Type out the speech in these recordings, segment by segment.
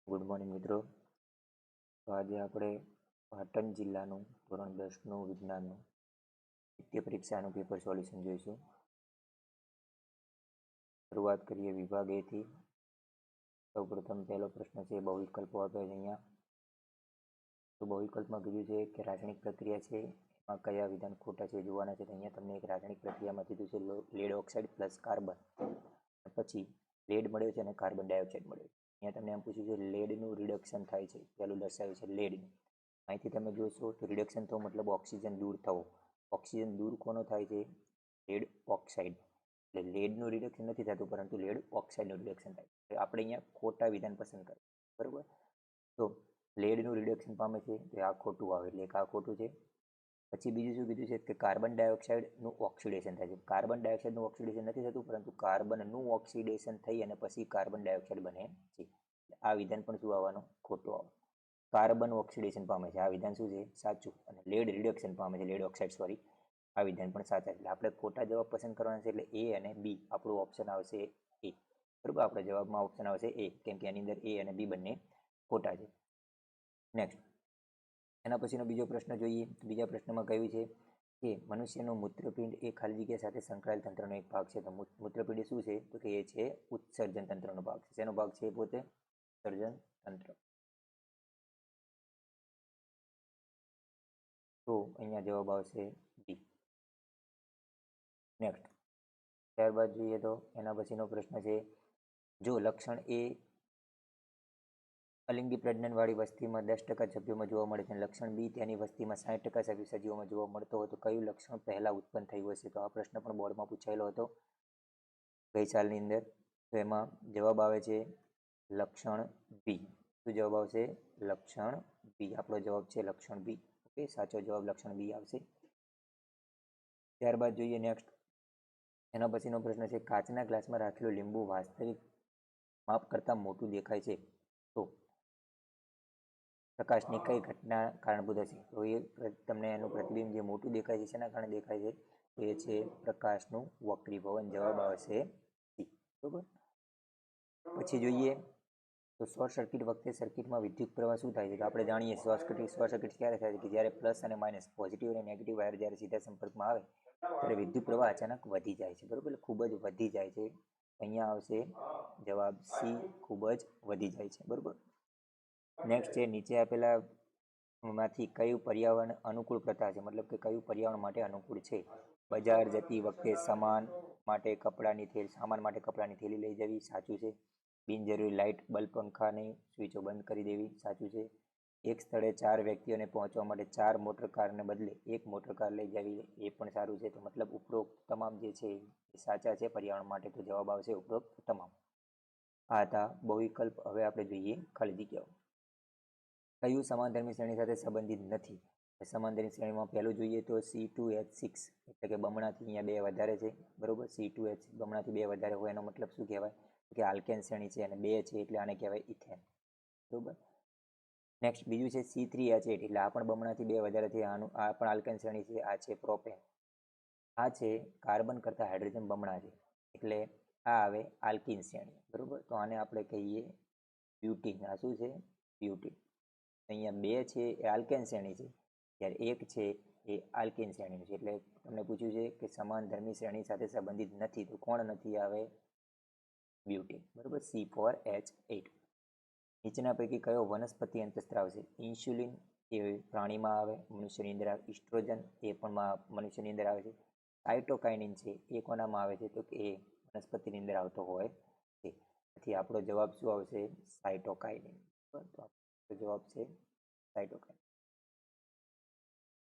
Good morning મિત્રો. તો આજે આપણે પાટણ જિલ્લાનું ધોરણ 10નું વિજ્ઞાનનું નિત્ય પરીક્ષાનું પેપર સોલ્યુશન જોઈશું. શરૂઆત કરીએ વિભાગ એથી. સૌપ્રથમ પહેલો પ્રશ્ન છે, બહુવિકલ્પો આપે છે અહીંયા. તો બહુવિકલ્પમાં કીધું છે કે રાસાયણિક પ્રક્રિયા છે એમાં કયા વિધાન ખોટા છે જોવાના છે. તો અહીંયા તમને એક રાસાયણિક પ્રક્રિયામાં કીધું છે લેડ ઓક્સાઇડ પ્લસ કાર્બન, પછી લેડ મળ્યો છે અને કાર્બન ડાયોક્સાઇડ મળ્યો છે. અહીંયા તમને એમ પૂછ્યું છે લેડનું રિડક્શન થાય છે, પહેલું દર્શાવ્યું છે લેડનું. અહીંથી તમે જોશો તો રિડક્શન થવો મતલબ ઓક્સિજન દૂર થવો. ઓક્સિજન દૂર કોનો થાય છે? Lead oxide. એટલે લેડનું રિડક્શન નથી થતું પરંતુ લેડ ઓક્સાઇડનું રિડક્શન થાય છે. આપણે અહીંયા ખોટા વિધાન પસંદ કરીએ, બરાબર. તો લેડનું રિડક્શન પામે છે તો આ ખોટું આવે, એટલે આ ખોટું છે. પછી બીજું શું કીધું છે કે કાર્બન ડાયોક્સાઇડનું ઓક્સિડેશન થાય છે. કાર્બન ડાયોક્સાઇડનું ઓક્સિડેશન નથી થતું પરંતુ કાર્બનનું ઓક્સિડેશન થઈ અને પછી કાર્બન ડાયોક્સાઇડ બને છે. આ વિધાન પણ શું આવવાનું? ખોટું આવે. કાર્બન ઓક્સિડેશન પામે છે, આ વિધાન શું છે? સાચું. અને લેડ રિડક્શન પામે છે, લેડ ઓક્સાઇડ સોરી, આ વિધાન પણ સાચા. એટલે આપણે ખોટા જવાબ પસંદ કરવાના છે. એટલે એ અને બી આપણું ઓપ્શન આવશે એ, બરાબર. આપણા જવાબમાં ઓપ્શન આવશે એ, કેમ કે એની અંદર એ અને બી બંને ખોટા છે. નેક્સ્ટ, એના પછીનો બીજો પ્રશ્ન જોઈએ. બીજા પ્રશ્નમાં કહ્યું છે કે મનુષ્યનું મૂત્રપિંડ એ ખાલી જગ્યા સાથે સંકળાયેલ તંત્રનો એક ભાગ છે. તો મૂત્રપિંડ શું છે? તો કે એ છે ઉત્સર્જન તંત્રનો ભાગ છે. શેનો ભાગ છે? પોતે ઉત્સર્જન તંત્ર. તો અહીંયા જવાબ આવશે બી. નેક્સ્ટ, ત્યારબાદ જોઈએ તો એના પછીનો પ્રશ્ન છે, જો લક્ષણ એ અલિંગી પ્રજનનવાળી વસ્તીમાં 10% સભ્યોમાં જોવા મળે છે અને લક્ષણ બી તેની વસ્તીમાં 60% સજીવોમાં જોવા મળતો હોય તો કયું લક્ષણ પહેલાં ઉત્પન્ન થયું હશે? તો આ પ્રશ્ન પણ બોર્ડમાં પૂછાયેલો હતો ગઈ સાલની અંદર. તો એમાં જવાબ આવે છે લક્ષણ બી. શું જવાબ આવશે? લક્ષણ બી. આપણો જવાબ છે લક્ષણ બી. ઓકે, સાચો જવાબ લક્ષણ બી આવશે. ત્યારબાદ જોઈએ નેક્સ્ટ, એના પછીનો પ્રશ્ન છે, કાચના ગ્લાસમાં રાખેલું લીંબુ વાસ્તવિક માપ કરતાં મોટું દેખાય છે તો પ્રકાશની કઈ ઘટના કારણભૂત હશે? તો એ તમને એનું પ્રતિબિંબ જે મોટું દેખાય છે શેના કારણે દેખાય છે? તો એ છે પ્રકાશનું વક્રીભવન. જવાબ આવશે સી, બરોબર. પછી જોઈએ તો શોર્ટ સર્કિટ વખતે સર્કિટમાં વિદ્યુત પ્રવાહ શું થાય છે? તો આપણે જાણીએ શોર્ટ સર્કિટ ક્યારે થાય છે કે જ્યારે પ્લસ અને માઇનસ, પોઝિટિવ અને નેગેટિવ વાયર જ્યારે સીધા સંપર્કમાં આવે ત્યારે વિદ્યુત પ્રવાહ અચાનક વધી જાય છે, બરોબર. ખૂબ જ વધી જાય છે. અહીંયા આવશે જવાબ સી, ખૂબ જ વધી જાય છે, બરોબર. નેક્સ્ટ છે, નીચે આપેલા માંથી કયું પર્યાવરણ અનુકૂળ પ્રથા છે? મતલબ કે કયું પર્યાવરણ માટે અનુકૂળ છે? બજાર જતી વખતે સામાન માટે કપડાની થેલી લઈ જવી, સાચું છે. બિનજરૂરી લાઇટ, બલ્બ, પંખાની સ્વિચો બંધ કરી દેવી, સાચું છે. એક સ્થળે 4 વ્યક્તિઓને પહોંચવા માટે 4 મોટર કારને બદલે 1 મોટર કાર લઈ જવી, એ પણ સારું છે. તો મતલબ ઉપરોક્ત તમામ જે છે એ સાચા છે પર્યાવરણ માટે. તો જવાબ આવશે ઉપરોક્ત તમામ. આ હતા બહુવિકલ્પ. હવે આપણે જોઈએ ખાલી જગ્યાઓ. કયું સમાનધર્મી શ્રેણી સાથે સંબંધિત નથી? સમાનધર્મી શ્રેણીમાં પહેલું જોઈએ તો C2H6, એટલે કે બમણાથી અહીંયા 2 વધારે છે, બરોબર. C2H બમણાથી 2 વધારે હોય એનો મતલબ શું કહેવાય? કે આલ્કેન શ્રેણી છે અને 2 છે એટલે આને કહેવાય ઇથેન, બરોબર. નેક્સ્ટ બીજું છે C3H8, એટલે આ પણ બમણાથી 2 વધારે છે, આ પણ આલ્કેન શ્રેણી છે. આ છે પ્રોપેન. આ છે કાર્બન કરતાં હાઇડ્રોજન બમણા છે એટલે આ આવે આલ્કિન શ્રેણી, બરોબર. તો આને આપણે કહીએ બ્યુટીન. આ શું છે? બ્યુટીન. અહીંયા 2 છે એ આલ્કેન શ્રેણી છે, જ્યારે 1 છે એ આલ્કિન શ્રેણી છે. એટલે તમને પૂછ્યું છે કે સમાનધર્મી શ્રેણી સાથે સંબંધિત નથી, તો કોણ નથી? આવે બ્યુટીન, બરોબર. C4H8. નીચેના પૈકી કયો વનસ્પતિ અંતઃસ્ત્રાવ છે? ઇન્સ્યુલિન એ પ્રાણીમાં આવે, મનુષ્યની અંદર આવે. ઇસ્ટ્રોજન એ પણ મનુષ્યની અંદર આવે છે. સાયટોકાઇનિન છે એ કોનામાં આવે છે? તો કે એ વનસ્પતિની અંદર આવતો હોય છે. તેથી આપણો જવાબ શું આવશે? સાયટોકાઇનિન. તો આપણો જવાબ છે સાયટોકાઇનિન.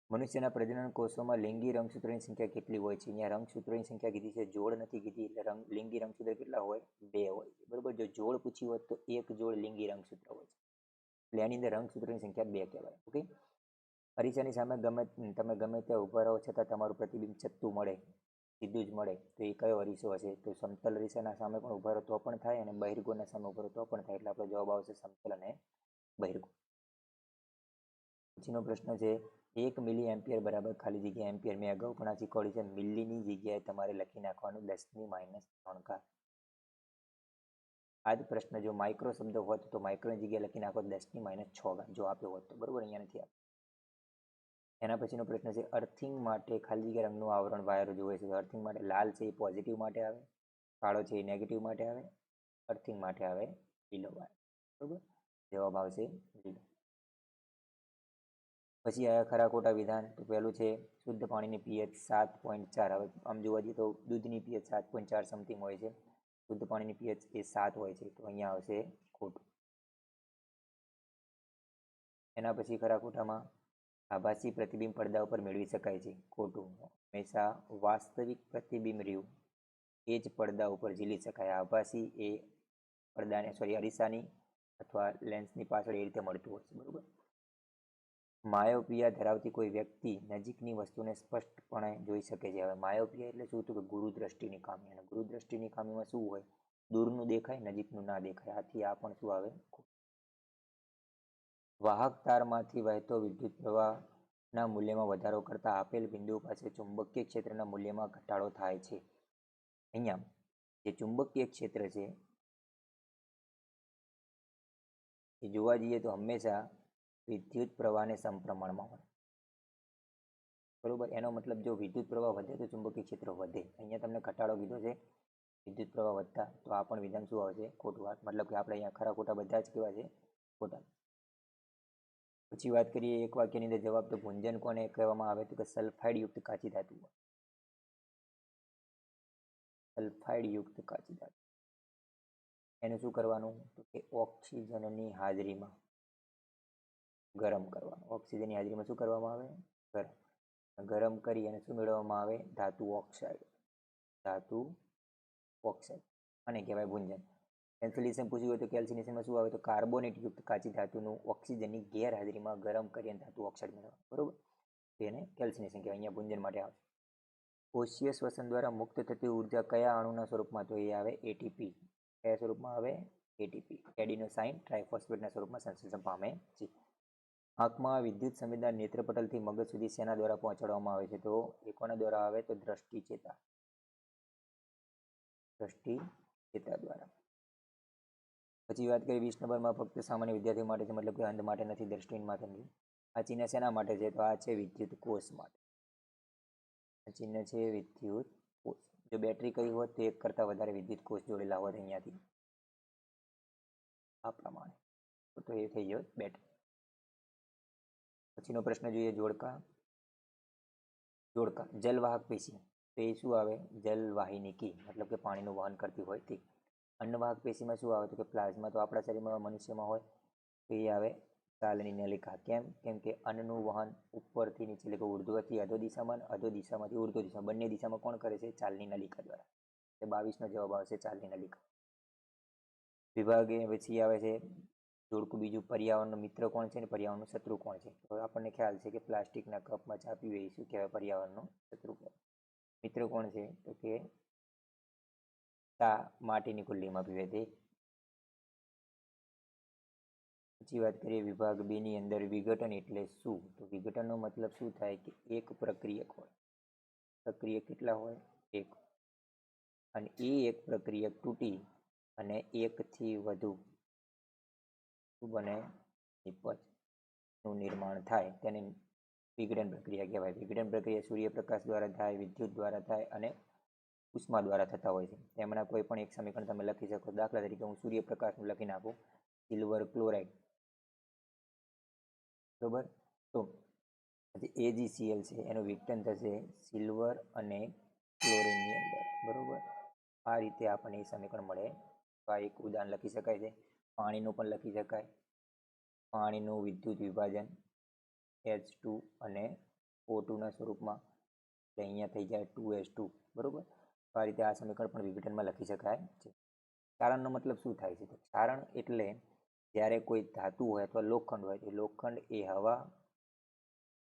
મનુષ્યના પ્રજનન કોષોમાં લિંગી રંગસૂત્રોની સંખ્યા કેટલી હોય છે? અહીંયા રંગસૂત્રોની સંખ્યા કીધી છે, જોડ નથી કીધી. એટલે લિંગી રંગસૂત્ર કેટલા હોય? 2 હોય છે, બરોબર. જો જોડ પૂછી હોત તો 1 જોડ લિંગી રંગસૂત્ર હોય છે, એટલે એની અંદર રંગસૂત્રોની સંખ્યા 2 કહેવાય. ઓકે. અરીસાની સામે તમે ગમે ત્યાં ઊભા રહો છતાં તમારું પ્રતિબિંબ છતું મળે, સીધું જ મળે, તો એ કયો અરીસો હશે? તો સમતલ અરીસાના સામે પણ ઊભા રહો તો પણ થાય અને બહિર્ગોળના સામે ઊભા રહો તો પણ થાય. એટલે આપણો જવાબ આવશે સમતલ અને બહિર્ગોળ. પછીનો પ્રશ્ન છે, 1 મિલી એમ્પિયર બરાબર ખાલી જગ્યા એમ્પિયર. મેં અગાઉ પણ આ શીખવાડ્યું છે. મિલીની જગ્યાએ તમારે લખી નાખવાનું 10⁻³ આ જ પ્રશ્ન જો માઇક્રો શબ્દ હોત તો માઇક્રોની જગ્યાએ લખી નાખો 10⁻6 જો આપ્યો હોત તો, બરોબર? અહીંયા નથી આપ્યો. એના પછીનો પ્રશ્ન છે અર્થિંગ માટે ખાલી જગ્યા રંગનું આવરણ વાયર જોવે છે. તો અર્થિંગ માટે લાલ છે એ પોઝિટિવ માટે આવે, કાળો છે એ નેગેટિવ માટે આવે, અર્થિંગ માટે આવે લીલો વાયર, બરોબર? જવાબ આવશે લીલો. પછી આયા ખરા ખોટા વિધાન. તો પહેલું છે શુદ્ધ પાણીની પીએચ 7.4. હવે આમ જોવા જઈએ તો દૂધની પીએચ 7.4 સમથિંગ હોય છે, શુદ્ધ પાણીની પીએચ એ 7 હોય છે, તો અહીંયા આવશે ખોટું. એના પછી ખરા ખોટામાં આભાસી પ્રતિબિંબ પડદા ઉપર મેળવી શકાય છે, ખોટું. હંમેશા વાસ્તવિક પ્રતિબિંબ રહ્યું એ જ પડદા ઉપર ઝીલી શકાય. આભાસી એ પડદાને અરીસાની અથવા લેન્સની પાછળ એ રીતે મળતું હોય છે, બરોબર? માયોપિયા ધરાવતી કોઈ વ્યક્તિ નજીકની વસ્તુને સ્પષ્ટપણે જોઈ શકે છે. હવે માયોપિયા એટલે શું? તો કે ગુરુદ્રષ્ટિની ખામી. અને ગુરુદ્રષ્ટિની ખામીમાં શું હોય? દૂરનું દેખાય, નજીકનું ના દેખાય. આથી આ પણ શું આવે? વાહક તારમાંથી વહેતો વિદ્યુત પ્રવાહના મૂલ્યમાં વધારો કરતા આપેલ બિંદુ પાસે ચુંબકીય ક્ષેત્રના મૂલ્યમાં ઘટાડો થાય છે. અહીંયા જે ચુંબકીય ક્ષેત્ર છે એ જોવા જઈએ તો હંમેશા વિદ્યુત પ્રવાહને સમપ્રમાણમાં હોય, બરોબર? એનો મતલબ જો વિદ્યુત પ્રવાહ વધે તો ચુંબકીય ક્ષેત્ર વધે. અહીંયા તમને ઘટાડો કીધો છે વિદ્યુત પ્રવાહ વધતા, તો આ પણ વિધાન શું આવશે? ખોટું. મતલબ કે આપણે અહીંયા ખરા ખોટા બધા જ કેવા છે? ખોટા. પછી વાત કરીએ એક વાક્યની અંદર જવાબ. તો ભુંજન કોને કહેવામાં આવે? તો કે સલ્ફાઇડ યુક્ત કાચી ધાતુ. સલ્ફાઇડ યુક્ત કાચી ધાતુ એને શું કરવાનું? તો કે ઓક્સિજનની હાજરીમાં ગરમ કરવાનું. ઓક્સિજનની હાજરીમાં શું કરવામાં આવે? ગરમ કરી અને શું મેળવવામાં આવે? ધાતુ ઓક્સાઇડ. ધાતુ ઓક્સાઇડ અને કહેવાય ભુંજન. કેલ્સિનેશન પૂછ્યું હોય તો કેલ્સિનેશનમાં શું આવે? તો કાર્બોનેટ યુક્ત કાચી ધાતુનું ઓક્સિજનની ગેરહાજરીમાં ગરમ કરી અને ધાતુ ઓક્સાઇડ મેળવવાનું, બરોબર? તેને કેલ્સિનેશન કહેવાય. અહીંયા ભુંજન માટે આવે. કોષીય શ્વસન દ્વારા મુક્ત થતી ઉર્જા કયા અણુના સ્વરૂપમાં? તો એ આવે એટીપી. કયા સ્વરૂપમાં આવે? એટીપી. એડિનોસાઇન ટ્રાઇફોસ્ફેટના સ્વરૂપમાં સંશ્લેષણ પામે છે. આંખમાં વિદ્યુત સંવેદના નેત્રપટલથી મગજ સુધી શેના દ્વારા પહોંચાડવામાં આવે છે? તો એ કોના દ્વારા આવે? તો દ્રષ્ટિ ચેતા. દ્રષ્ટિ ચેતા દ્વારા. પછી વાત કરીએ 20 નંબરમાં ફક્ત સામાન્ય વિદ્યાર્થીઓ માટે છે, મતલબ કે અંધ માટે નથી, દ્રષ્ટિહીન માટે નથી. આ ચિહ્ન શેના માટે છે? તો આ છે વિદ્યુત કોષ માટે. આ ચિહ્ન છે વિદ્યુત કોષ. જો બેટરી કઈ હોત તો એક કરતાં વધારે વિદ્યુત કોષ જોડેલા હોત અહીંયાથી આ પ્રમાણે, તો એ થઈ ગયો બેટરી. પછીનો પ્રશ્ન જોઈએ જોડકા. જોડકા જલવાહક પેશી. તો એ શું આવે? જલવાહિનીકી, મતલબ કે પાણીનું વહન કરતી હોય તે. અન્નવાહક પેશીમાં શું આવે? તો કે પ્લાઝ્મા. તો આપણા શરીરમાં મનુષ્યમાં હોય તો એ આવે ચાલની નલિકા. કેમ? કેમ કે અન્નનું વહન ઉપરથી નીચે એટલે કે ઉર્ધ્વથી અધો દિશામાં અને અધો દિશામાંથી ઉર્ધ્વ દિશામાં બંને દિશામાં કોણ કરે છે? ચાલની નલિકા દ્વારા. એ 22નો જવાબ આવશે ચાલની નલિકા. વિભાગે પછી આવે છે જોડકું બીજું. પર્યાવરણનો મિત્ર કોણ છે અને પર્યાવરણનું શત્રુ કોણ છે? તો આપણને ખ્યાલ છે કે પ્લાસ્ટિકના કપમાં ચા પીવે એ શું કહેવાય? પર્યાવરણનો શત્રુ કહેવાય. મિત્ર કોણ છે? તો કે ચા માટીની કુલ્લીમાં પીવે તે. પછી વાત કરીએ વિભાગ બી ની અંદર વિઘટન એટલે શું? તો વિઘટનનો મતલબ શું થાય? કે એક પ્રક્રિયક હોય. પ્રક્રિયક કેટલા હોય? એક. અને એ એક પ્રક્રિયક તૂટી અને એકથી વધુ શું બને? નિપજનું નિર્માણ થાય તેને વિઘટન પ્રક્રિયા કહેવાય. વિઘટન પ્રક્રિયા સૂર્યપ્રકાશ દ્વારા થાય, વિદ્યુત દ્વારા થાય અને ઉષ્મા દ્વારા થતા હોય છે. તેમના કોઈ પણ એક સમીકરણ તમે લખી શકો. દાખલા તરીકે હું સૂર્યપ્રકાશનું લખી નાખું સિલ્વર ક્લોરાઇડ, બરોબર? તો AgCl છે એનું વિઘટન થશે સિલ્વર અને ક્લોરિનની અંદર, બરોબર? આ રીતે આપણને એ સમીકરણ મળે. તો આ એક ઉદાહરણ લખી શકાય છે. પાણીનું પણ લખી શકાય. પાણીનું વિદ્યુત વિભાજન H2 અને O2ના સ્વરૂપમાં, એટલે અહીંયા થઈ જાય 2H2, બરોબર? તો આ રીતે આ સમીકરણ પણ વિઘટનમાં લખી શકાય છે. ક્ષારણનો મતલબ શું થાય છે? તો ક્ષારણ એટલે જ્યારે કોઈ ધાતુ હોય અથવા લોખંડ હોય, તો લોખંડ એ હવા,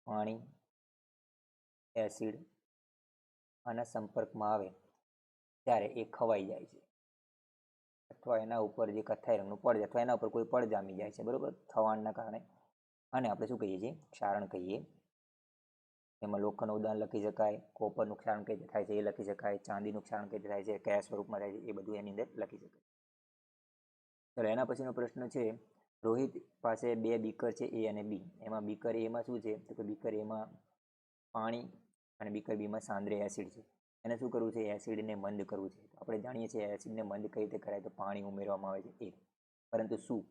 પાણી, એસિડ આના સંપર્કમાં આવે ત્યારે એ ખવાઈ જાય છે, અથવા એના ઉપર જે કથ્થાઈ રંગનું પડ અથવા એના ઉપર કોઈ પડ જામી જાય છે, બરોબર? થવાણના કારણે. આને આપણે શું કહીએ છીએ? ક્ષારણ કહીએ. એમાં લોખંડનું ઉદાહરણ લખી શકાય, કોપરનું ક્ષારણ કઈ રીતે થાય છે એ લખી શકાય, ચાંદીનું ક્ષારણ કઈ રીતે થાય છે, કયા સ્વરૂપમાં થાય છે એ બધું એની અંદર લખી શકાય. ચલો એના પછીનો પ્રશ્ન છે, રોહિત પાસે 2 બીકર છે, એ અને બી. એમાં બીકર એમાં શું છે, તો કે બીકર એમાં પાણી અને બીકર બીમાં સાંદ્ર એસિડ છે. એને શું કરવું છે, એસિડને મંદ કરવું છે. આપણે જાણીએ છીએ એસિડને મંદ કઈ રીતે કરાય, તો પાણી ઉમેરવામાં આવે છે એ. પરંતુ શું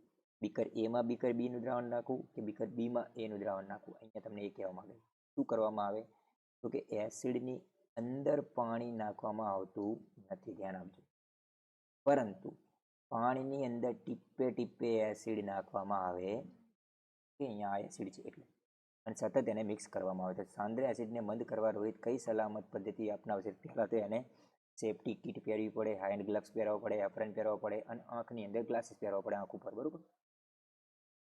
બીકર એમાં બીકર બીનું દ્રાવણ નાખવું કે બીકર બીમાં એનું દ્રાવણ નાખવું, અહીંયા તમને એ કહેવા માંગે છે. શું કરવામાં આવે, તો કે એસિડની અંદર પાણી નાખવામાં આવતું નથી, ધ્યાન આપજો. પરંતુ પાણીની અંદર ટીપે ટીપે એસિડ નાખવામાં આવે કે અહીંયા આ એસિડ છે એટલે, અને સતત એને મિક્સ કરવામાં આવે છે. સાંદ્ર એસિડને મંદ કરવા રોહિત કઈ સલામત પદ્ધતિ અપનાવશે? પહેલાં તો એને સેફ્ટી કિટ પહેરવી પડે, હેન્ડ ગ્લવ્સ પહેરવા પડે, એપ્રન પહેરવા પડે અને આંખની અંદર ગ્લાસીસ પહેરવા પડે આંખ ઉપર, બરાબર.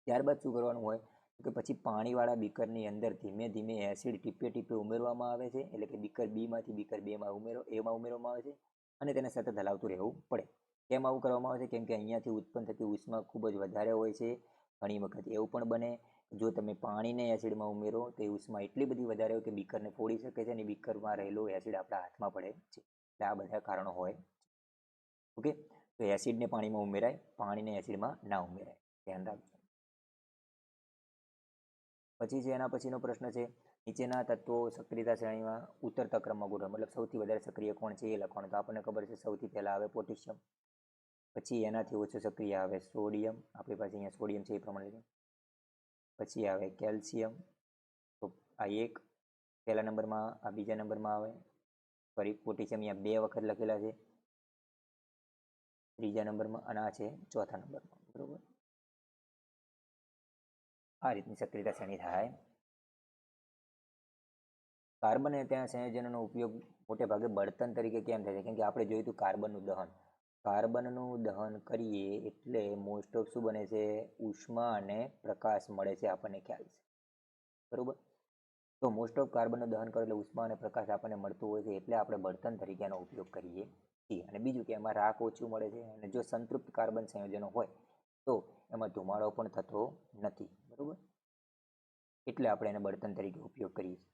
ત્યારબાદ શું કરવાનું હોય, તો કે પછી પાણીવાળા બીકરની અંદર ધીમે ધીમે એસિડ ટીપે ટીપે ઉમેરવામાં આવે છે. એટલે કે બીકર બીમાંથી બીકર બેમાં એમાં ઉમેરવામાં આવે છે અને તેને સતત હલાવતું રહેવું પડે. કેમ આવું કરવામાં આવે છે? કેમ કે અહીંયાથી ઉત્પન્ન થતી ઉષ્મા ખૂબ જ વધારે હોય છે. ઘણી વખત એવું પણ બને, જો તમે પાણીને એસિડમાં ઉમેરો તો એ ઉષ્મા એટલી બધી વધારે હોય કે બીકરને ફોડી શકે છે અને બીકરમાં રહેલું એસિડ આપણા હાથમાં પડે છે. એટલે આ બધા કારણો હોય. ઓકે, તો એસિડને પાણીમાં ઉમેરાય, પાણીને એસિડમાં ના ઉમેરાય, ધ્યાન રાખજો. પછી છે એના પછીનો પ્રશ્ન છે, નીચેના તત્વો સક્રિયતા શ્રેણીમાં ઉતરતા ક્રમમાં ગોઠવો, મતલબ સૌથી વધારે સક્રિય કોણ છે એ લખવાનું. તો આપણને ખબર છે સૌથી પહેલાં આવે પોટેશિયમ, પછી એનાથી ઓછું સક્રિય આવે સોડિયમ, આપણી પાસે અહીંયા સોડિયમ છે એ પ્રમાણે. પછી આવે કેલ્શિયમ, તો આ એક પહેલા નંબરમાં, આ બીજા નંબરમાં આવે. ફરી પોટેશિયમ અહીંયા 2 વખત લખેલા છે, ત્રીજા નંબરમાં, અને આ છે ચોથા નંબરમાં, બરાબર. આ રીતની સક્રિયતા શ્રેણી થાય. કાર્બન અને તેના સંયોજનોનો ઉપયોગ મોટે ભાગે બળતણ તરીકે કેમ થાય છે? કેમ કે આપણે જોયું હતું કાર્બનનું દહન. કાર્બનનું દહન કરીએ એટલે મોસ્ટ ઓફ શું બને છે, ઉષ્મા અને પ્રકાશ મળે છે, આપણને ખ્યાલ છે, બરાબર. તો મોસ્ટ ઓફ કાર્બનનું દહન કરે એટલે ઉષ્મા અને પ્રકાશ આપણને મળતું હોય છે, એટલે આપણે બળતણ તરીકે એનો ઉપયોગ કરીએ છીએ. અને બીજું કે એમાં રાખ ઓછું મળે છે, અને જો સંતૃપ્ત કાર્બન સંયોજનો હોય તો એમાં ધુમાડો પણ થતો નથી, બરાબર. એટલે આપણે એને બળતણ તરીકે ઉપયોગ કરીએ છીએ.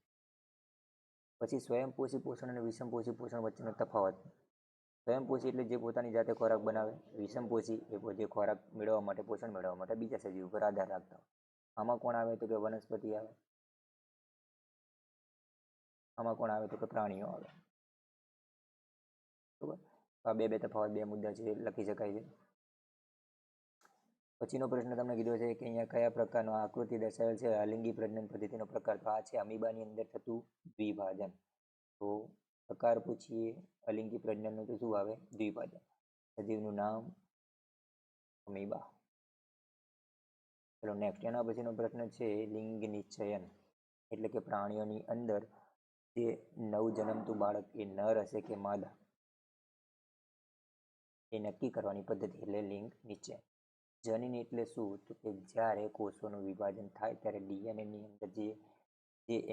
પછી સ્વયંપોષી પોષણ અને વિષમપોષી પોષણ વચ્ચેનો તફાવત. સ્વયંપોષી એટલે જે પોતાની જાતે ખોરાક બનાવે. વિષમપોષી એ જે ખોરાક મેળવવા માટે, પોષણ મેળવવા માટે બીજા સજીવ ઉપર આધાર રાખતા હોય. આમાં કોણ આવે, તો કે વનસ્પતિ આવે. આમાં કોણ આવે, તો કે પ્રાણીઓ આવે, બરાબર. આ બે તફાવત, 2 મુદ્દા છે, લખી શકાય છે. પછીનો પ્રશ્ન તમને કીધો છે કે અહીંયા કયા પ્રકારનો આકૃતિ દર્શાવેલ છે અલિંગી પ્રજનન પદ્ધતિનો પ્રકાર? તો આ છે અમીબાની અંદર થતું દ્વિભાજન. તો પ્રકાર પૂછીએ અલિંગી પ્રજનનનું તો શું આવે, દ્વિભાજન. સજીવનું નામ અમીબા. ચલો નેક્સ્ટ, એના પછીનો પ્રશ્ન છે લિંગ નિશ્ચયન, એટલે કે પ્રાણીઓની અંદર જે નવજન્મતું બાળક એ નર હશે કે માદા એ નક્કી કરવાની પદ્ધતિ, એટલે લિંગ નિશ્ચય. જનીન એટલે શું, તો કે જ્યારે કોષોનું વિભાજન થાય ત્યારે ડીએનએની અંદર જે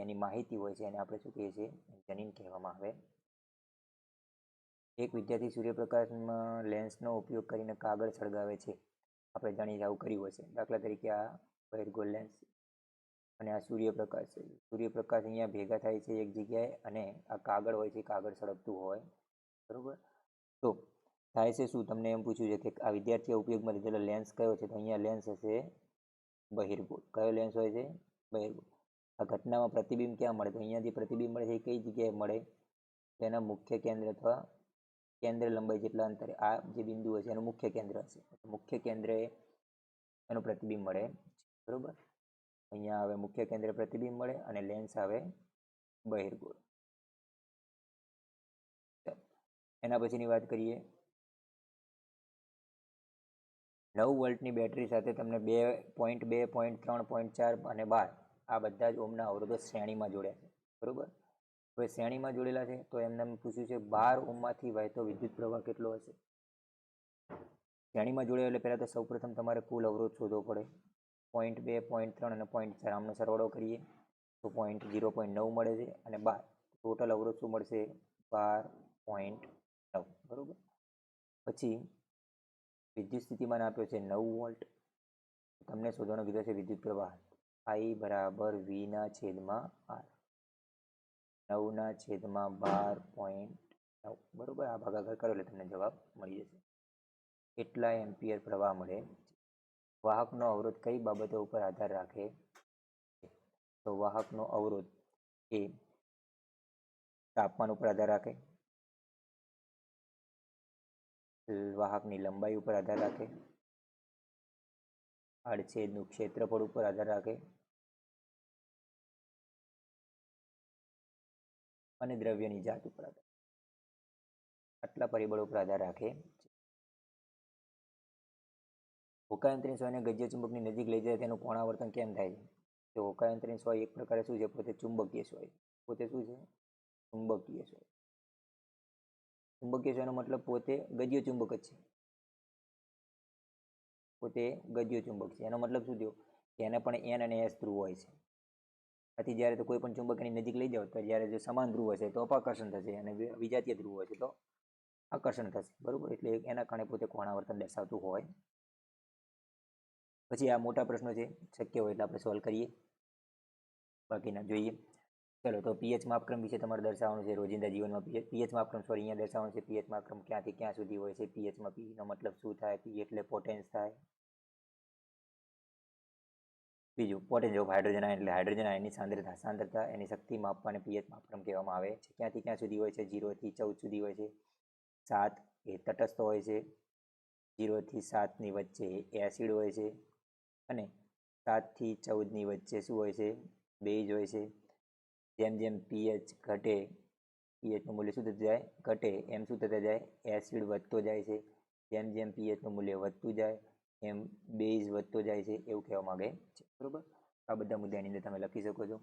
એની માહિતી હોય છે એને આપણે શું કહીએ છીએ, જનીન કહેવામાં આવે. એક વિદ્યાર્થી સૂર્યપ્રકાશમાં લેન્સનો ઉપયોગ કરીને કાગળ સળગાવે છે. આપણે જાણીએ આવું કર્યું હશે. દાખલા તરીકે આ બહિર્ગોળ લેન્સ અને આ સૂર્યપ્રકાશ છે. સૂર્યપ્રકાશ અહીંયા ભેગા થાય છે એક જગ્યાએ, અને આ કાગળ હોય છે, કાગળ સળગતું હોય, બરાબર. તો થાય છે શું, તમને એમ પૂછ્યું છે કે આ વિદ્યાર્થીઓ ઉપયોગમાં લીધેલો લેન્સ કયો છે? તો અહીંયા લેન્સ હશે બહિર્ગોળ. કયો લેન્સ હોય છે? બહિર્ગોળ. આ ઘટનામાં પ્રતિબિંબ ક્યાં મળે? તો અહીંયા જે પ્રતિબિંબ મળે છે એ કઈ જગ્યાએ મળે? તેના મુખ્ય કેન્દ્ર અથવા કેન્દ્ર લંબાઈ જેટલા અંતરે આ જે બિંદુ હશે એનું મુખ્ય કેન્દ્ર હશે. મુખ્ય કેન્દ્રે એનું પ્રતિબિંબ મળે, બરાબર. અહીંયા આવે મુખ્ય કેન્દ્ર પ્રતિબિંબ મળે અને લેન્સ આવે બહિર્ગોળ. એના પછીની વાત કરીએ, 9 વોલ્ટની બેટરી સાથે તમને 2.2, 3, 4 અને 12 આ બધા જ ઓમના અવરોધો શ્રેણીમાં જોડ્યા છે, બરાબર. હવે શ્રેણીમાં જોડેલા છે તો એમને પૂછ્યું છે 12 ઓમમાંથી વહેતો વિદ્યુત પ્રવાહ કેટલો હશે? શ્રેણીમાં જોડ્યા એટલે પહેલાં તો સૌપ્રથમ તમારે કુલ અવરોધ શોધવો પડે. 0.2, 0.3 અને 0.4 આમનો સરવાળો કરીએ તો 0.9 મળે છે, અને 12 ટોટલ અવરોધ શું મળશે? 12.9, બરાબર. પછી વિદ્યુત સ્થિતિમાન આપ્યો છે 9 વોલ્ટ. તમને શોધવાનો કીધો છે વિદ્યુત પ્રવાહ I બરાબર V/R, 9/12.9, બરાબર. આ ભાગાકાર કરો એટલે તમને જવાબ મળી જશે. કેટલા એમ્પિયર પ્રવાહ મળે. વાહકનો અવરોધ કઈ બાબતો ઉપર આધાર રાખે છે? તો વાહકનો અવરોધ એ તાપમાન ઉપર આધાર રાખે, વાહકની લંબાઈ ઉપર આધાર રાખે, આડછેદનું ક્ષેત્રફળ ઉપર આધાર રાખે અને દ્રવ્યની જાત ઉપર આધાર. આટલા પરિબળો ઉપર આધાર રાખે. હોકાયંત્રની સોયને ગજ્ય ચુંબકની નજીક લઈ જાય તેનું કોણાવર્તન કેમ થાય છે? તો હોકાયંત્રની સોય એક પ્રકારે શું છે? પોતે ચુંબકીય સોય. પોતે શું છે? ચુંબકીય સોય. ચુંબકીય સોયનો મતલબ પોતે ગજ્ય ચુંબક જ છે. પોતે ગજ્ય ચુંબક છે. એનો મતલબ શું થયો? કે એને પણ એન અને એસ ધ્રુવ હોય છે. આથી જ્યારે તો કોઈ પણ ચુંબકની નજીક લઈ જાઓ તો જ્યારે જો સમાન ધ્રુવ હશે તો અપાકર્ષણ થશે અને વિજાતીય ધ્રુવ હશે તો આકર્ષણ થશે. બરોબર, એટલે એના કારણે પોતે કોણાવર્તન દર્શાવતું હોય. પછી આ મોટા પ્રશ્નો છે, શક્ય હોય એટલે આપણે સોલ્વ કરીએ, બાકીના જોઈએ. ચલો, તો પીએચ માપક્રમ વિશે તમારે દર્શાવવાનું છે રોજિંદા જીવનમાં. પીએચ માપક્રમ અહીંયા દર્શાવવાનું છે. પીએચ માપક્રમ ક્યાંથી ક્યાં સુધી હોય છે? પીએચમાં પીનો મતલબ શું થાય? પી એટલે પોટેન્સ થાય. બીજું, પોટેન્સ ઓફ હાઇડ્રોજન આયન એટલે હાઇડ્રોજન આયનની સાંદ્રતા એની શક્તિ માપવાને પીએચ માપક્રમ કહેવામાં આવે છે. ક્યાંથી ક્યાં સુધી હોય છે? 0 થી 14 સુધી હોય છે. 7 એ તટસ્થ હોય છે. 0 થી 7 ની વચ્ચે એસિડ હોય છે અને 7 થી 14 ની વચ્ચે શું હોય છે? બેઝ હોય છે. જેમ જેમ પીએચ ઘટે, પીએચનું મૂલ્ય શું થતું જાય? ઘટે, એમ શું થતા જાય? એસિડ વધતો જાય છે. જેમ જેમ પીએચનું મૂલ્ય વધતું જાય એમ બેઝ વધતો જાય છે, એવું કહેવા માંગે છે. બરોબર, આ બધા મુદ્દા એની અંદર તમે લખી શકો છો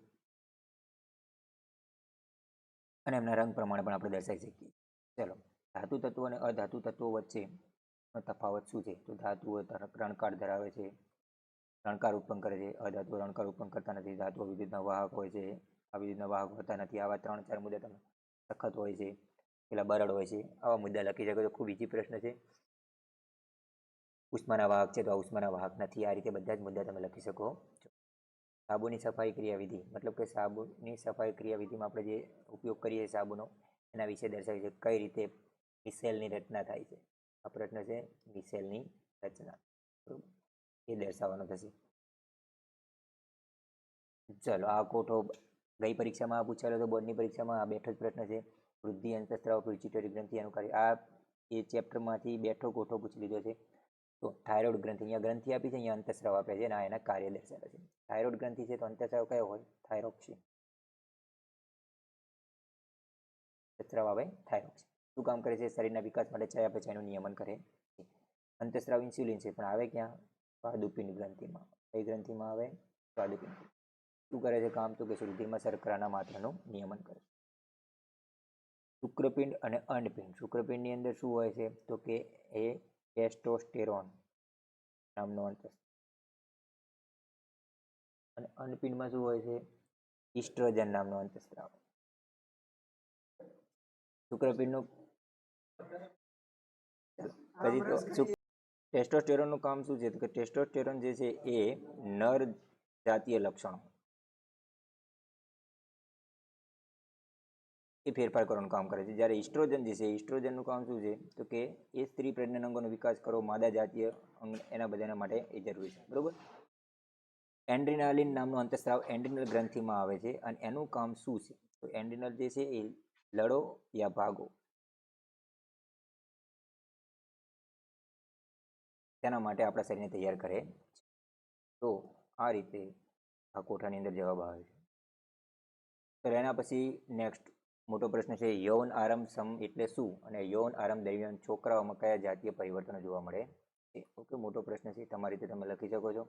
અને એમના રંગ પ્રમાણે પણ આપણે દર્શાવી શકીએ. ચલો, ધાતુ તત્વો અને અધાતુ તત્વો વચ્ચેનો તફાવત શું છે? તો ધાતુઓ રણકાળ ધરાવે છે, રણકાર ઉત્પન્ન કરે છે. અધાતુઓ રણકાર ઉત્પન્ન કરતા નથી. ધાતુઓ વિદ્યુતના વાહક હોય છે, આ વિદ્યુતના વાહક હોતા નથી. આવા 3-4 મુદ્દા તમે સખત હોય છે, પેલા બરડ હોય છે, આવા મુદ્દા લખી શકો છો. ખૂબ ઈઝી પ્રશ્ન છે. ઉષ્માના વાહક છે તો આ ઉષ્માના વાહક નથી. આ રીતે બધા જ મુદ્દા તમે લખી શકો છો. સાબુની સફાઈ ક્રિયાવિધિ, મતલબ કે સાબુની સફાઈ ક્રિયાવિધિમાં આપણે જે ઉપયોગ કરીએ સાબુનો, એના વિશે દર્શાવી છે. કઈ રીતે મિસેલની રચના થાય છે? આ પ્રશ્ન છે મિસેલની રચના. બરોબર, એ દર્શાવવાનો થશે. ચલો, આ કોઠો ગઈ પરીક્ષામાં પૂછાયેલો તો બોર્ડની પરીક્ષામાં આ બેઠો જ પ્રશ્ન છે. વૃદ્ધિ અંતઃસ્ત્રાવ પિટ્યુટરી ગ્રંથિ એનું કાર્ય. આ એ ચેપ્ટરમાંથી બેઠો કોઠો પૂછી લીધો છે. તો થાઇરોઇડ ગ્રંથિ, અહીંયા ગ્રંથિ આપી છે, અહીંયા અંતઃસ્રાવ આપ્યા છે અને એના કાર્ય દર્શાવે છે. થાઇરોઇડ ગ્રંથિ છે તો અંતઃસ્રાવ કયો હોય? થાઇરોક્સિન. સ્રાવ આવે થાઇરોક્સિન. શું કામ કરે છે? શરીરના વિકાસ માટે ચયાપચયનું નિયમન કરે છે. અંતઃસ્રાવ ઇન્સ્યુલિન છે પણ આવે ક્યાં? સ્વાદુપિંડ ગ્રંથિમાં. કઈ ગ્રંથિમાં આવે? સ્વાદુપિંડ. શું કરે છે કામ? તો કે રુધિરમાં શર્કરાના માત્રાનું નિયમન કરે. શુક્રપિંડ અને અંડપિંડ. શુક્રપિંડની અંદર શું હોય છે? તો કે એ ટેસ્ટોસ્ટેરોન નામનો અંતઃસ્રાવ. અને અંડપિંડમાં શું હોય છે? ઇસ્ટ્રોજન નામનો અંતઃસ્રાવ. શુક્રપિંડનું પછી તો ટેસ્ટોસ્ટેરોનનું કામ શું છે? તો કે ટેસ્ટોસ્ટેરોન જે છે એ નર જાતીય લક્ષણો એ ફેરફાર કરવાનું કામ કરે છે. જ્યારે ઇસ્ટ્રોજન જે છે, ઇસ્ટ્રોજનનું કામ શું છે? તો કે એ સ્ત્રી પ્રજનન અંગોનો વિકાસ કરો, માદા જાતીય અંગ, એના બધાના માટે એ જરૂરી છે. બરોબર. એન્ડ્રીનાલિન નામનો અંતઃસ્રાવ એન્ડ્રીનલ ગ્રંથિમાં આવે છે અને એનું કામ શું છે? તો એન્ડ્રીનલ જે છે એ લડો યા ભાગો તેના માટે આપણા શરીરને તૈયાર કરે છે. તો આ રીતે આ કોઠાની અંદર જવાબ આવે છે. તો એના પછી નેક્સ્ટ મોટો પ્રશ્ન છે, યૌન આરંભ સમ એટલે શું? અને યૌન આરંભ દરમિયાન છોકરાઓમાં કયા જાતીય પરિવર્તનો જોવા મળે છે? ઓકે, મોટો પ્રશ્ન છે, તમારી રીતે તમે લખી શકો છો.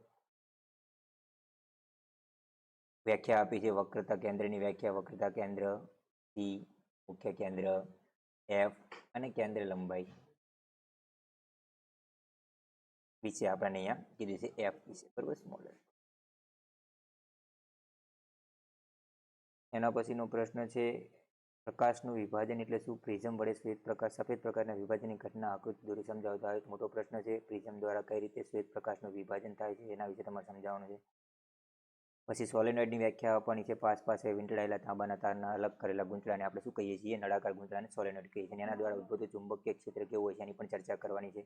વ્યાખ્યા આપી છે. વક્રતા કેન્દ્રની વ્યાખ્યા. વક્રતા કેન્દ્ર સી, મુખ્ય કેન્દ્ર એફ અને કેન્દ્ર લંબાઈ વિશે આપણને અહીંયા કીધું છે એફ વિશે. બરોબર, સ્મોલ. એના પછીનો પ્રશ્ન છે, પ્રકાશનું વિભાજન એટલે શું? પ્રિઝમ વડે શ્વેત પ્રકાશ, સફેદ પ્રકાશના વિભાજનની ઘટના આકૃતિ દોરી સમજાવતા હોય. મોટો પ્રશ્ન છે, પ્રિઝમ દ્વારા કઈ રીતે શ્વેત પ્રકાશનું વિભાજન થાય છે એના વિશે તમારે સમજાવવાનું છે. પછી સોલેનોઇડની વ્યાખ્યા આપવાની છે. પાસ વીંટળાયેલા તાંબાના તારના અલગ કરેલા ગૂંચળાને આપણે શું કહીએ છીએ? નળાકાર ગૂંચળાને સોલેનોઇડ કહીએ છીએ. એના દ્વારા ઉદ્ભવતું ચુંબકીય ક્ષેત્ર કેવું હોય છે એની પણ ચર્ચા કરવાની છે.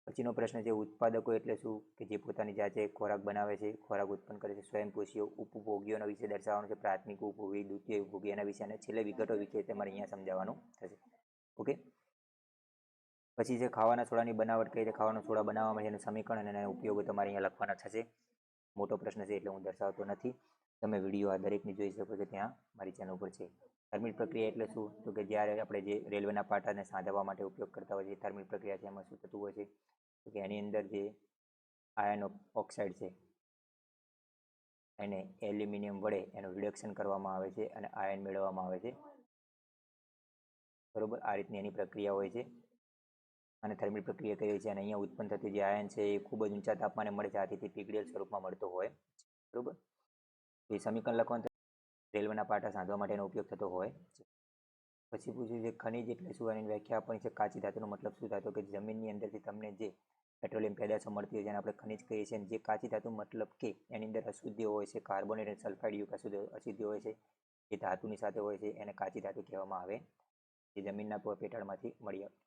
પછીનો પ્રશ્ન છે ઉત્પાદકો એટલે શું? કે જે પોતાની જાતે ખોરાક બનાવે છે, ખોરાક ઉત્પન્ન કરે છે. સ્વયંપોષીઓ, ઉપભોગીઓના વિશે દર્શાવવાનું છે. પ્રાથમિક ઉપભોગી, દ્વિતીય ઉપભોગી એના વિશે અને છેલ્લે વિઘટો વિશે તમારે અહીંયા સમજાવવાનું થશે. ઓકે. પછી છે ખાવાના સોડાની બનાવટ કઈ રીતે ખાવાના સોડા બનાવવામાં છે એનું સમીકરણ અને એના ઉપયોગો તમારે અહીંયા લખવાના થશે. મોટો પ્રશ્ન છે એટલે હું દર્શાવતો નથી. તમે વિડીયો આ દરેકની જોઈ શકો છો, ત્યાં મારી ચેનલ ઉપર છે. થર્મિલ પ્રક્રિયા એટલે શું? તો કે જ્યારે આપણે જે રેલવેના પાટાને સાંધવા માટે ઉપયોગ કરતા હોય છે થર્મિલ પ્રક્રિયા છે, એમાં શું થતું હોય છે તો કે એની અંદર જે આયર્ન ઓક્સાઇડ છે એને એલ્યુમિનિયમ વડે એનું રિડક્શન કરવામાં આવે છે અને આયર્ન મેળવવામાં આવે છે. બરોબર, આ રીતની એની પ્રક્રિયા હોય છે. અને થર્મિલ પ્રક્રિયા કઈ છે અને અહીંયા ઉત્પન્ન થતી જે આયન છે એ ખૂબ જ ઊંચા તાપમાને મળે છે, આથી પીગળેલ સ્વરૂપમાં મળતો હોય. બરોબર, એ સમીકરણ લખવાનું રેલવેના પાટા સાંધવા માટેનો ઉપયોગ થતો હોય છે. પછી પૂછ્યું છે ખનિજ એટલે શું એની વ્યાખ્યા આપવાની છે. કાચી ધાતુનો મતલબ શું થતો કે જમીનની અંદરથી તમને જે પેટ્રોલિયમ પેદાશો મળતી હોય જેને આપણે ખનિજ કહીએ છીએ. જે કાચી ધાતુ મતલબ કે એની અંદર અશુદ્ધિઓ હોય છે, કાર્બોનેટ સલ્ફાઇડ યુક્ત અશુદ્ધિઓ હોય છે, એ ધાતુની સાથે હોય છે, એને કાચી ધાતુ કહેવામાં આવે, જે જમીનના પેટાળમાંથી મળી આવે.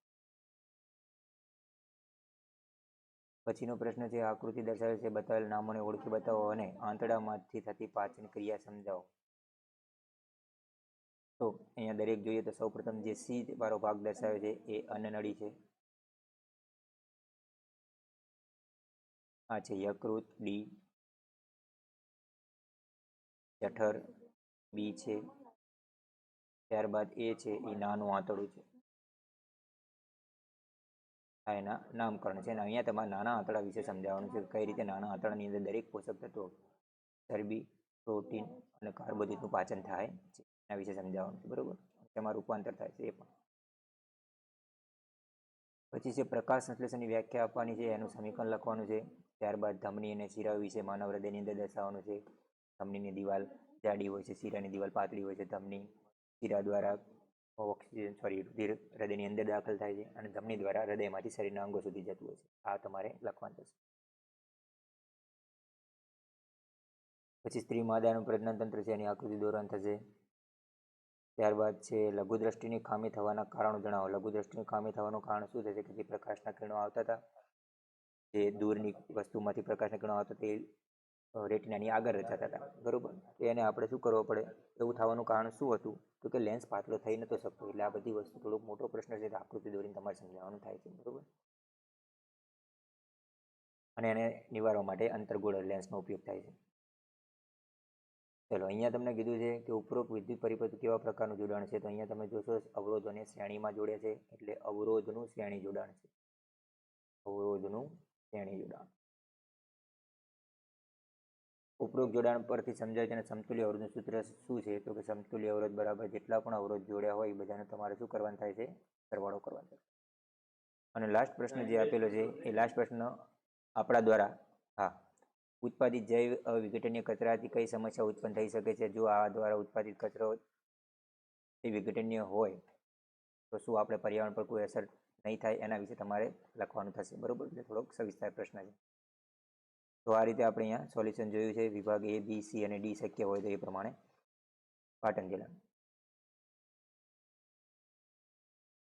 પછીનો પ્રશ્ન છે આકૃતિ દર્શાવે છે બતાવેલ નામોને ઓળખી બતાવો અને આંતરડામાંથી થતી પાચન ક્રિયા સમજાવો. તો અહીંયા દરેક જોઈએ તો સૌપ્રથમ જે સી વાળો ભાગ દર્શાવે છે એ અન્નનળી છે. આ છે યકૃત, ડી. જઠર, બી છે. ત્યારબાદ એ છે એ નાનું આંતરડું છે. આ એના નામકરણ છે અને અહીંયા તમારે નાના આંતરડા વિશે સમજાવવાનું છે. કઈ રીતે નાના આંતરડાની અંદર દરેક પોષક તત્વો, ચરબી, પ્રોટીન અને કાર્બોદિતનું પાચન થાય છે, એના વિશે સમજાવવાનું છે. બરોબર, તેમાં રૂપાંતર થાય છે એ પણ. પછી છે પ્રકાશ સંશ્લેષણની વ્યાખ્યા આપવાની છે, એનું સમીકરણ લખવાનું છે. ત્યારબાદ ધમની અને શિરા વિશે માનવ હૃદયની અંદર દર્શાવવાનું છે. ધમનીની દિવાલ જાડી હોય છે, શિરાની દિવાલ પાતળી હોય છે. ધમની શિરા દ્વારા રુધિર હૃદયની અંદર દાખલ થાય છે અને ધમની દ્વારા હૃદયમાંથી શરીરના અંગો સુધી જતું હોય છે. આ તમારે લખવાનું થશે. પછી સ્ત્રી માદાનું પ્રજનન તંત્ર છે, એની આકૃતિ દોરવાની થશે. ત્યારબાદ છે લઘુદ્રષ્ટિની ખામી થવાના કારણો જણાવો. લઘુદ્રષ્ટિની ખામી થવાનું કારણ શું થશે કે જે પ્રકાશના કિરણો આવતા હતા, જે દૂરની વસ્તુમાંથી પ્રકાશના કિરણો આવતા તે રેટિનાની આગળ રચાતા હતા. બરોબર, તો એને આપણે શું કરવો પડે? એવું થવાનું કારણ શું હતું તો કે લેન્સ પાતળો થઈ નતો શકતો. એટલે આ બધી વસ્તુ થોડોક મોટો પ્રશ્ન છે, આકૃતિ દોરીને તમારે સમજાવવાનું થાય છે. બરોબર, અને એને નિવારવા માટે અંતર્ગોળ લેન્સનો ઉપયોગ થાય છે. ચલો, અહીંયા તમને કીધું છે કે ઉપરોક્ત વિદ્યુત પરિપથ કેવા પ્રકારનું જોડાણ છે. તો અહીંયા તમે જોશો અવરોધોને શ્રેણીમાં જોડે છે, એટલે અવરોધનું શ્રેણી જોડાણ છે. અવરોધનું શ્રેણી જોડાણ. ઉપરોક્ત જોડાણ પરથી સમજાય છે અને સમતુલ્ય અવરોધનું સૂત્ર શું છે તો કે સમતુલ્ય અવરોધ બરાબર જેટલા પણ અવરોધ જોડ્યા હોય એ બધાને તમારે શું કરવાનું થાય છે? સરવાળો કરવાનો થાય. અને લાસ્ટ પ્રશ્ન જે આપેલો છે એ લાસ્ટ પ્રશ્ન આપણા દ્વારા, હા, ઉત્પાદિત જૈવ અવિઘટનીય કચરાથી કઈ સમસ્યા ઉત્પન્ન થઈ શકે છે? જો આ દ્વારા ઉત્પાદિત કચરો એ વિઘટનીય હોય તો શું આપણે પર્યાવરણ પર કોઈ અસર નહીં થાય? એના વિશે તમારે લખવાનું થશે. બરોબર, એટલે થોડોક સવિસ્તાર પ્રશ્ન છે. તો આ રીતે આપણે અહીંયા સોલ્યુશન જોયું છે. વિભાગ A, B, C અને D શક્ય હોય તો એ પ્રમાણે. પાટણ જિલ્લાનું